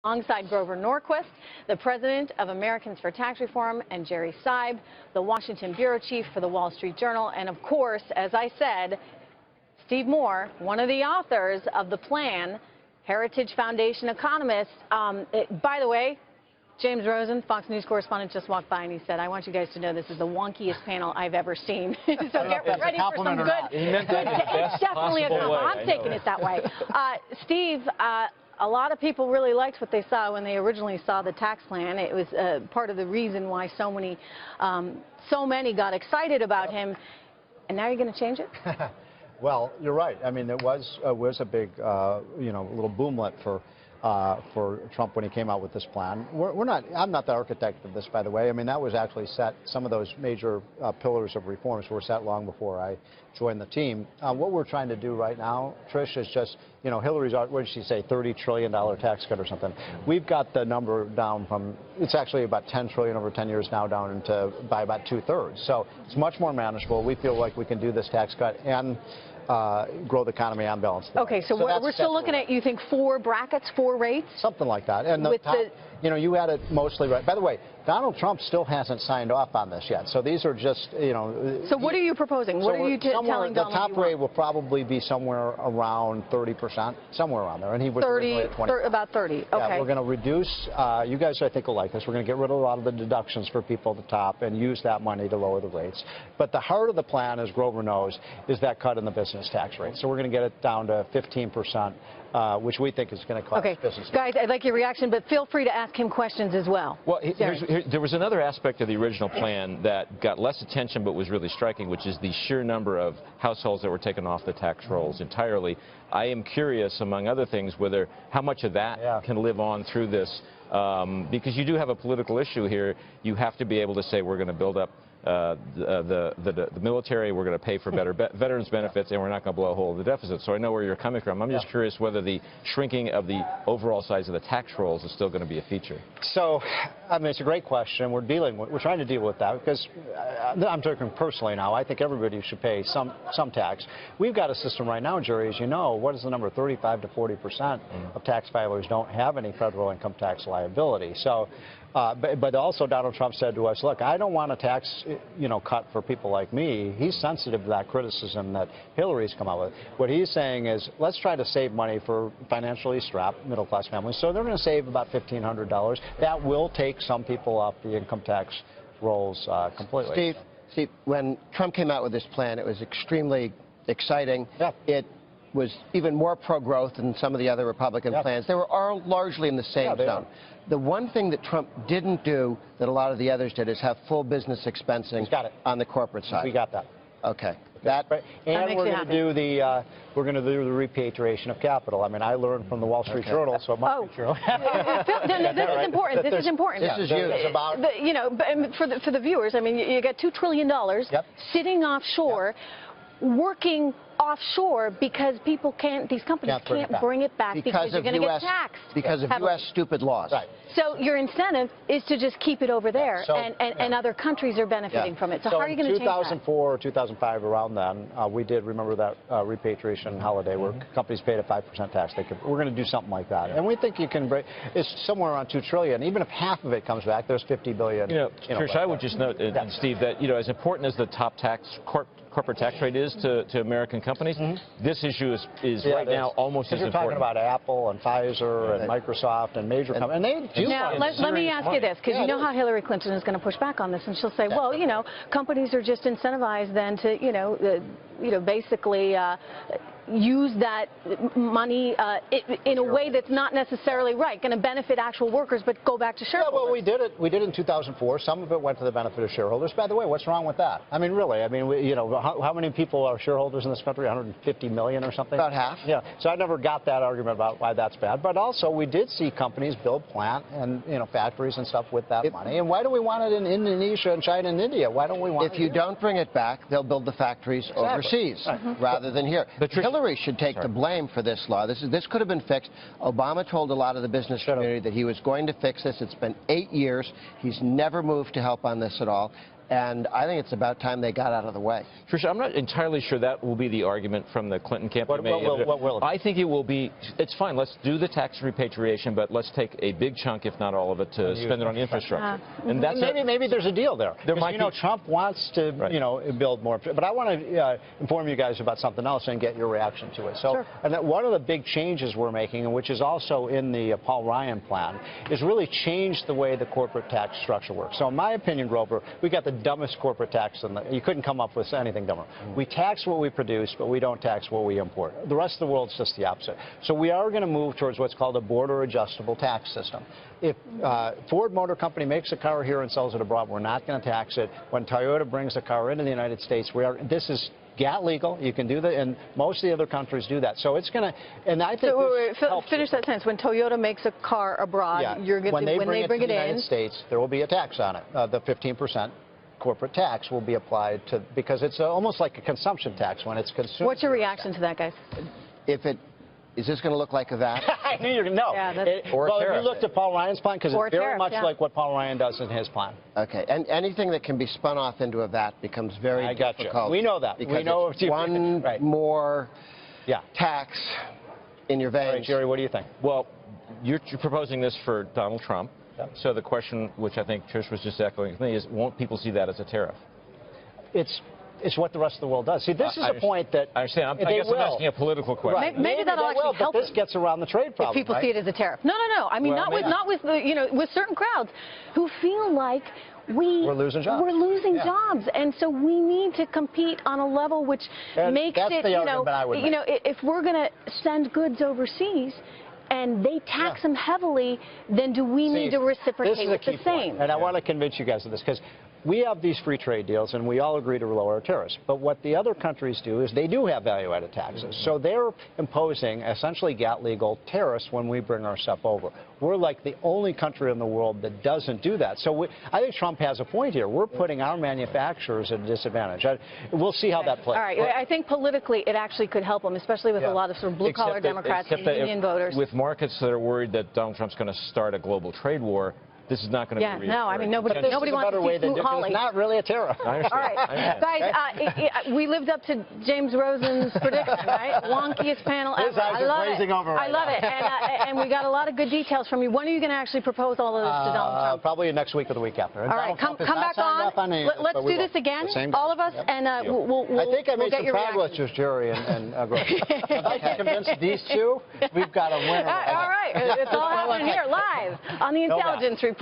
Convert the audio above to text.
Alongside Grover Norquist, the president of Americans for Tax Reform, and Jerry Seib, the Washington Bureau Chief for the Wall Street Journal, and of course, as I said, Steve Moore, one of the authors of the plan, Heritage Foundation economist. By the way, James Rosen, Fox News correspondent, just walked by and he said, I want you guys to know this is the wonkiest panel I've ever seen. So get ready for some good. It's definitely a compliment. I'm taking it that way. Steve, a lot of people really liked what they saw when they originally saw the tax plan. It was part of the reason why so many got excited about him. And now you're going to change it? Well, you're right. I mean, it was a big, little boomlet for Trump when he came out with this plan. I'm not the architect of this, by the way. I mean, that was actually set. Some of those major pillars of reforms were set long before I joined the team. What we're trying to do right now, Trish, is just, Hillary's, what did she say, $30 trillion tax cut or something. We've got the number down from, it's actually about $10 trillion over 10 years now, down by about 2/3. So it's much more manageable. We feel like we can do this tax cut and grow the economy on balance. Okay, so we're still looking at, you think, 4 brackets, 4 rates? Something like that. And the top, you had it mostly right. By the way, Donald Trump still hasn't signed off on this yet. So these are just, So what are you proposing? What are you telling Donald? The top rate will probably be somewhere around 30%, somewhere around there. And he was originally at 20. About 30, okay. Yeah, we're going to reduce, you guys I think will like this, we're going to get rid of a lot of the deductions for people at the top and use that money to lower the rates. But the heart of the plan, as Grover knows, is that cut in the business tax rate. So we're going to get it down to 15%, which we think is going to cost businesses. Guys, I'd like your reaction, but feel free to ask him questions as well. Well, there was another aspect of the original plan that got less attention but was really striking, which is the sheer number of households that were taken off the tax rolls entirely. I am curious, among other things, how much of that can live on through this, because you do have a political issue here. You have to be able to say we're going to build up the military, we're going to pay for better veterans benefits, and we're not going to blow a hole in the deficit. So I know where you're coming from. I'm just curious whether the shrinking of the overall size of the tax rolls is still going to be a feature. So, I mean, it's a great question. We're trying to deal with that because I'm talking personally now. I think everybody should pay some tax. We've got a system right now, Jerry, as you know. What is the number? 35 to 40% of tax filers don't have any federal income tax liability. So. But also Donald Trump said to us, look, I don't want a tax, cut for people like me. He's sensitive to that criticism that Hillary's come out with. What he's saying is, let's try to save money for financially strapped middle-class families. So they're going to save about $1,500. That will take some people off the income tax rolls completely. Steve, when Trump came out with this plan, it was extremely exciting. Yeah. It was even more pro-growth than some of the other Republican plans. They were all largely in the same zone. The one thing that Trump didn't do that a lot of the others did is have full business expensing on the corporate side. We got that. Okay. And we're going to do the repatriation of capital. I mean, I learned from the Wall Street Journal, so it must be true. This is important. This is important. This is huge. It's about, for the viewers, I mean, you got $2 trillion sitting offshore, working offshore because these companies can't bring it back because you're going to get taxed. Because of U.S. stupid laws. Right. So your incentive is to just keep it over there, and other countries are benefiting from it. So how are you going to change that? 2004 or 2005, around then, we did, remember that repatriation holiday where companies paid a 5% tax. We're going to do something like that. And we think you can break, it's somewhere around $2 trillion. Even if half of it comes back, there's $50 billion. Trish, I would just note, Steve, that, as important as the top corporate tax rate is to American companies, this issue is right now almost as important. You're talking about Apple and Pfizer and Microsoft and major companies. And they now, let me ask you this, because you know how Hillary Clinton is going to push back on this, and she'll say, well, companies are just incentivized then to, basically use that money in a way that's not necessarily going to benefit actual workers, but go back to shareholders. Yeah, well, we did it. We did it in 2004. Some of it went to the benefit of shareholders. By the way, what's wrong with that? I mean, really. I mean, how many people are shareholders in this country? 150 million or something? About half. Yeah. So I never got that argument about why that's bad. But also, we did see companies build plant and factories and stuff with that money. And why do we want it in Indonesia and China and India? Why don't we want it? If you don't bring it back, they'll build the factories overseas rather than here. Hillary should take the blame for this law. This could have been fixed. Obama told a lot of the business community that he was going to fix this. It's been 8 years. He's never moved to help on this at all. And I think it's about time they got out of the way. Tricia, I'm not entirely sure that will be the argument from the Clinton camp. What will it be? I think it will be, it's fine, let's do the tax repatriation, but let's take a big chunk, if not all of it, to spend it on infrastructure. And that's maybe there's a deal there. Trump wants to, build more. But I want to inform you guys about something else and get your reaction to it. So, and that one of the big changes we're making, and which is also in the Paul Ryan plan, is really change the way the corporate tax structure works. So in my opinion, Grover, we got the dumbest corporate tax you couldn't come up with anything dumber. We tax what we produce, but we don't tax what we import. The rest of the world's just the opposite. So we are going to move towards what's called a border adjustable tax system. If Ford Motor Company makes a car here and sells it abroad, we're not going to tax it. When Toyota brings a car into the United States, this is GATT legal. You can do that, and most of the other countries do that. So it's going to, and I think finish that sentence. When Toyota makes a car abroad, when they bring it to the United States, there will be a tax on it. The 15% corporate tax will be applied to, because it's almost like a consumption tax when it's consumed. What's your reaction to that, guys? Is this going to look like that? I knew you were going to know. Yeah, well, if you looked at Paul Ryan's plan, because it's very much like what Paul Ryan does in his plan. Okay, and anything that can be spun off into a VAT becomes very difficult. We know that. We know one more tax in your veins. All right, Jerry, what do you think? Well, you're proposing this for Donald Trump. So the question, which I think Trish was just echoing with me, is won't people see that as a tariff? It's what the rest of the world does. See, this is a point that I understand. I guess I'm asking a political question. Right. Maybe that'll actually help. But this gets around the trade problem. If people see it as a tariff. No. I mean, not with with certain crowds who feel like we're losing jobs. We're losing jobs, and so we need to compete on a level which makes it. If we're going to send goods overseas and they tax them heavily, then do we need to reciprocate with the same? And I want to convince you guys of this, because we have these free trade deals, and we all agree to lower our tariffs. But what the other countries do is they do have value-added taxes. So they're imposing essentially GATT-legal tariffs when we bring our stuff over. We're like the only country in the world that doesn't do that. So I think Trump has a point here. We're putting our manufacturers at a disadvantage. We'll see how that plays. All right. I think politically it actually could help them, especially with a lot of sort of blue-collar Democrats and union voters. With markets that are worried that Donald Trump's going to start a global trade war, this is not going to be reassuring. No, I mean, nobody wants to see Smoot Hawley. It's not really a tariff. I understand. All right, guys, we lived up to James Rosen's prediction, right? Wonkiest panel ever. I love it. And we got a lot of good details from you. When are you going to actually propose all of this to Donald Trump? Probably next week or the week after. All right, come back on. Let's do this again, all of us, and we'll I think I made some progress with Jerry and Grover. If I can convince these two, we've got a winner. All right, it's all happening here live on the Intelligence Report.